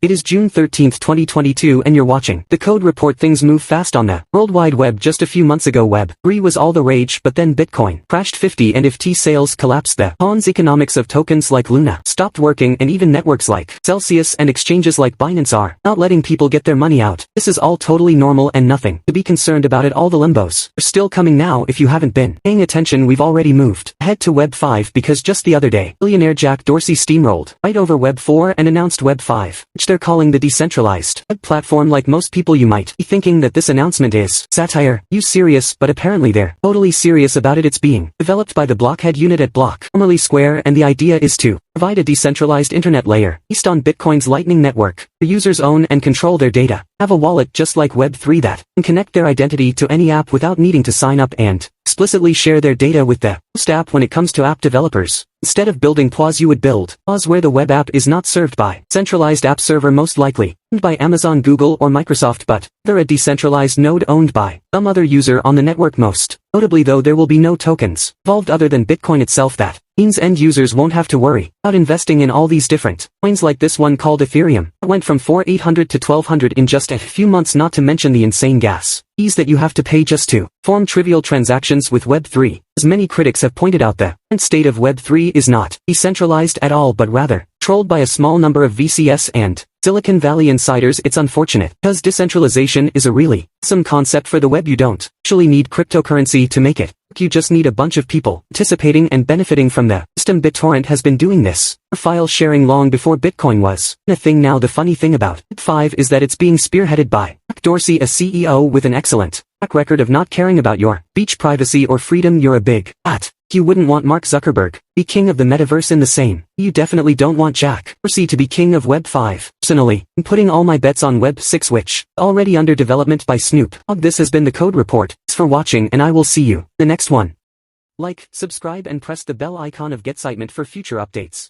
It is June 13th, 2022 and you're watching The Code Report. Things move fast on the World Wide Web. Just a few months ago Web3 was all the rage, but then Bitcoin crashed 50 and NFT sales collapsed. The Ponzi economics of tokens like Luna stopped working, and even networks like Celsius and exchanges like Binance are not letting people get their money out. This is all totally normal and nothing to be concerned about it. All the limbos are still coming now. If you haven't been paying attention, we've already moved ahead to Web 5 because just the other day, billionaire Jack Dorsey steamrolled right over Web 4 and announced Web 5, which they're calling the decentralized web platform. Like most people, you might be thinking that this announcement is satire. You serious? But apparently they're totally serious about it. It's being developed by the Blockhead unit at Block, formerly Square, and the idea is to provide a decentralized internet layer based on Bitcoin's Lightning Network. The users own and control their data, have a wallet just like Web3 that can connect their identity to any app without needing to sign up, and explicitly share their data with the host app. When it comes to app developers, instead of building PAWS, you would build PAWS where the web app is not served by centralized app server, most likely owned by Amazon, Google, or Microsoft, but they're a decentralized node owned by some other user on the network. Most notably though, there will be no tokens involved other than Bitcoin itself. That means end users won't have to worry about investing in all these different coins like this one called Ethereum. It went from 4,800 to 1,200 in just a few months, not to mention the insane gas fees that you have to pay just to form trivial transactions with Web3. As many critics have pointed out, the current state of Web3 is not decentralized at all, but rather controlled by a small number of VCS and Silicon Valley insiders. It's unfortunate because decentralization is a really awesome concept for the web. You don't actually need cryptocurrency to make it. You just need a bunch of people participating and benefiting from the system. BitTorrent has been doing this for file sharing long before Bitcoin was a thing. Now the funny thing about Web 5 is that it's being spearheaded by Jack Dorsey, a CEO with an excellent track record of not caring about your speech, privacy, or freedom. You're a big at. You wouldn't want Mark Zuckerberg be king of the metaverse in the same. You definitely don't want Jack Dorsey to be king of Web 5. Personally, I'm putting all my bets on Web 6, which already under development by Snoop Dogg. This has been the Code Report. Thanks for watching, and I will see you the next one. Like, subscribe, and press the bell icon of Get Excitement for future updates.